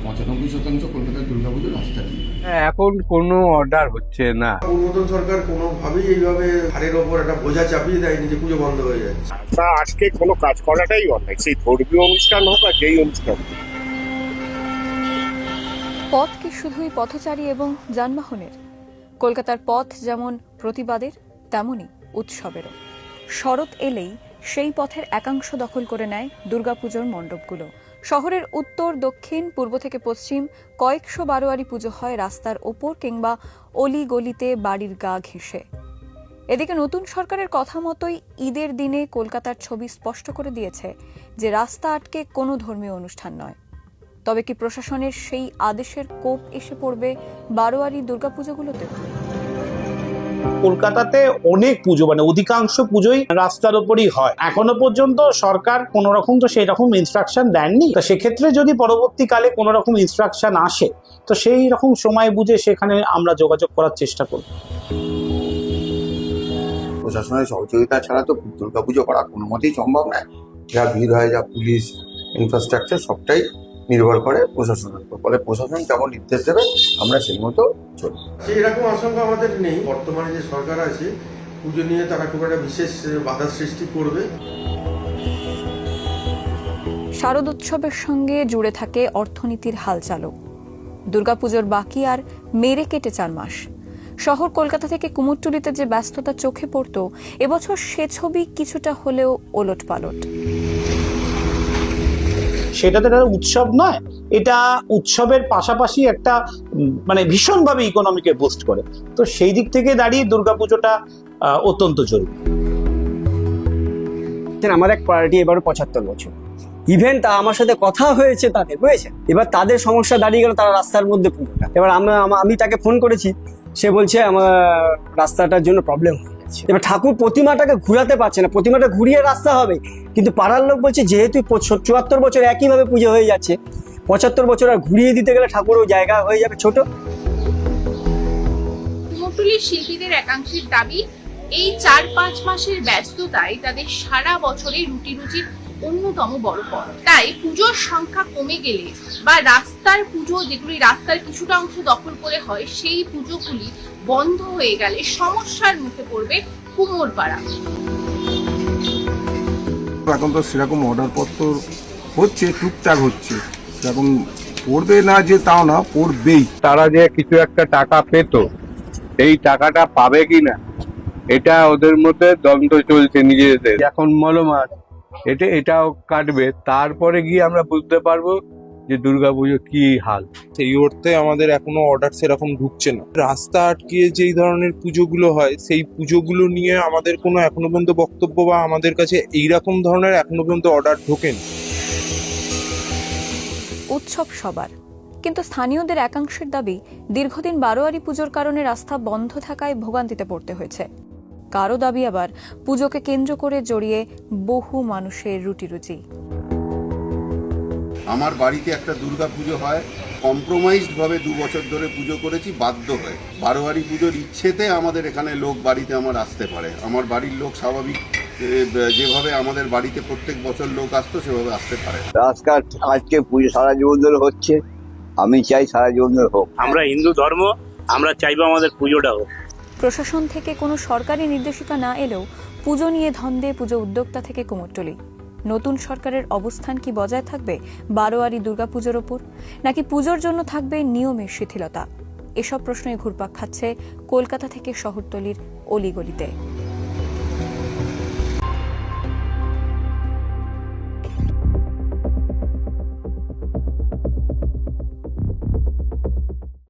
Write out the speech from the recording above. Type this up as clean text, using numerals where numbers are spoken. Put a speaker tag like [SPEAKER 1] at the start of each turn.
[SPEAKER 1] 95% কলকাতার দুর্গাপুজো রাস্তা দিয়ে।
[SPEAKER 2] এখন কোনো অর্ডার হচ্ছে না।
[SPEAKER 3] পূর্বতন সরকার কোনোভাবেই এইভাবে হাড়ের ওপর একটা বোঝা চাপিয়ে দেয়নি যে পুজো বন্ধ হয়ে যাচ্ছে।
[SPEAKER 4] তা আজকে কোনো কাজ করাটাই অন্যায়, সেই ধর্মীয় অনুষ্ঠান হোক আর যেই অনুষ্ঠান।
[SPEAKER 5] পথ কি শুধুই পথচারী এবং যানবাহনের? কলকাতার পথ যেমন প্রতিবাদের, তেমনি উৎসবেরও। শরৎ এলেই সেই পথের একাংশ দখল করে নেয় দুর্গাপুজোর মণ্ডপগুলো। শহরের উত্তর, দক্ষিণ, পূর্ব থেকে পশ্চিম কয়েকশো বারোয়ারি পুজো হয় রাস্তার ওপর কিংবা অলি গলিতে বাড়ির গা ঘেঁষে। এদিকে নতুন সরকারের কথা মতোই ঈদের দিনে কলকাতার ছবি স্পষ্ট করে দিয়েছে যে রাস্তা আটকে কোনো ধর্মীয় অনুষ্ঠান নয়। তবে কি প্রশাসনের সেই আদেশের কোপ এসে পড়বে বারোয়ারি দুর্গাপুজোগুলোতে?
[SPEAKER 6] কলকাতাতে অনেক পুজো, মানে অধিকাংশ পুজোই রাস্তার উপরই হয়। এখনো পর্যন্ত সরকার কোন রকম তো সেই রকম ইনস্ট্রাকশন দেননি। তো সেক্ষেত্রে যদি পরবর্তীকালে কোন রকম ইনস্ট্রাকশন আসে, তো সেই রকম সময় বুঝে সেখানে আমরা যোগাযোগ করার চেষ্টা করব।
[SPEAKER 1] প্রশাসনের সহযোগিতা ছাড়া তো দুর্গাপুজো করা কোনো মতেই সম্ভব নয়। যা ভিড় হয়, যা পুলিশ ইনফ্রাস্ট্রাকচার, সবটাই নির্ভর করে প্রশাসনের উপর। ফলে প্রশাসন যেমন নির্দেশ দেবে আমরা সেই মতো চলি।
[SPEAKER 3] এরকম আশঙ্কা আমাদের নেই। বর্তমানে যে সরকার আছে পুজো নিয়ে তারা খুব একটা বিশেষ বাধা সৃষ্টি করবে।
[SPEAKER 5] শারদোৎসবের সঙ্গে জুড়ে থাকে অর্থনীতির হালচালও। দুর্গাপুজোর বাকি আর মেরে কেটে 4 মাস। শহর কলকাতা থেকে কুমোরটুলিতে যে ব্যস্ততা চোখে পড়ত, এবছর সে ছবি কিছুটা হলেও ওলটপালট।
[SPEAKER 6] সেটা তো একটা উৎসব নয়, এটা উৎসবের পাশাপাশি একটা মানে ভীষণভাবে ইকোনমিকে বুস্ট করে। তো সেই দিক থেকে দাঁড়িয়ে দুর্গাপুজোটা অত্যন্ত জরুরি।
[SPEAKER 7] আমার এক পার্টি এবারও 75 বছর ইভেন্ট, আমার সাথে কথা হয়েছে তাদের, বুঝেছেন? এবার তাদের সমস্যা দাঁড়িয়ে গেল তারা রাস্তার মধ্যে পুজোটা। এবার আমি তাকে ফোন করেছি, সে বলছে আমার রাস্তাটার জন্য প্রবলেম হয়ে যাচ্ছে। এবার ঠাকুর প্রতিমাটাকে ঘুরাতে পারছে না, প্রতিমাটা ঘুরিয়ে রাস্তা হবে, কিন্তু পাড়ার লোক বলছে যেহেতু 74 বছর একইভাবে পুজো হয়ে যাচ্ছে, 75 বছর আর ঘুরিয়ে দিতে গেলে ঠাকুরও জায়গা হয়ে যাবে ছোট।
[SPEAKER 8] কুমোরটুলির শিল্পীদের একাংশের দাবি, এই 4-5 মাসের ব্যস্ততায় তাদের সারা বছরের রুটি রুচির অন্যতম বড় পথ। তাই পুজোর সংখ্যা কমে গেলে বা রাস্তার পুজো, যেগুলি রাস্তার কিছুটা অংশ দখল করে হয়, সেই পুজোগুলি বন্ধ হয়ে গেলে সমস্যার মুখে পড়বে কুমোরপাড়া।
[SPEAKER 9] এখন তো সেরকম অর্ডার পত্র হচ্ছে, টুকটাক হচ্ছে, সেরকম পড়বে না যে তাও না, পড়বেই।
[SPEAKER 2] তারা যে কিছু একটা টাকা পেত, এই টাকাটা পাবে কিনা এটা ওদের মধ্যে দ্বন্দ্ব চলছে নিজেদের। এখন মলমাস এটাও কাটবে, তারপরে গিয়ে আমরা বুঝতে পারবো যে দুর্গাপুজো কি হাল।
[SPEAKER 10] সেই অর্থে আমাদের এখনো অর্ডার সেরকম ঢুকছে না। রাস্তা আটকিয়ে যেই ধরনের পুজোগুলো হয়, সেই পুজোগুলো নিয়ে আমাদের কোনো এখনো পর্যন্ত বক্তব্য বা আমাদের কাছে এইরকম ধরনের এখনো পর্যন্ত অর্ডার ঢোকেনি।
[SPEAKER 5] উৎসব সবার, কিন্তু স্থানীয়দের একাংশের দাবি দীর্ঘদিন বারোয়ারি পুজোর কারণে রাস্তা বন্ধ থাকায় ভোগান্তিতে পড়তে হয়েছে। কারো দাবি আবার পুজোকে কেন্দ্র করে জড়িয়ে বহু মানুষের রুটি রুচি।
[SPEAKER 11] আমার বাড়িতে একটা দুর্গা পুজো হয়, কম্প্রোমাইজড ভাবে 2 বছর ধরে পুজো করেছি বাধ্য হয়ে। বারোয়ারি পুজোর ইচ্ছেতে আমাদের এখানে লোক বাড়িতে আমার আসতে পারে। আমার বাড়ির লোক স্বাভাবিক যেভাবে আমাদের বাড়িতে প্রত্যেক বছর লোক আসতো সেভাবে আসতে পারে।
[SPEAKER 12] রাস্তাঘাট আজকে পুজো সারা জীবন ধরে হচ্ছে, আমি চাই সারা জীবন ধরে হোক।
[SPEAKER 13] আমরা হিন্দু ধর্ম, আমরা চাইবো আমাদের পুজোটা হোক।
[SPEAKER 5] প্রশাসন থেকে কোনো সরকারি নির্দেশিকা না এলেও পুজো নিয়ে ধন্দে পুজো উদ্যোক্তা থেকে কুমোরটুলি। নতুন সরকারের অবস্থান কি বজায় থাকবে বারোয়ারি দুর্গাপুজোর ওপর, নাকি পুজোর জন্য থাকবে নিয়মের শিথিলতা? এসব প্রশ্নে ঘুরপাক খাচ্ছে কলকাতা থেকে শহরতলির অলিগলিতে।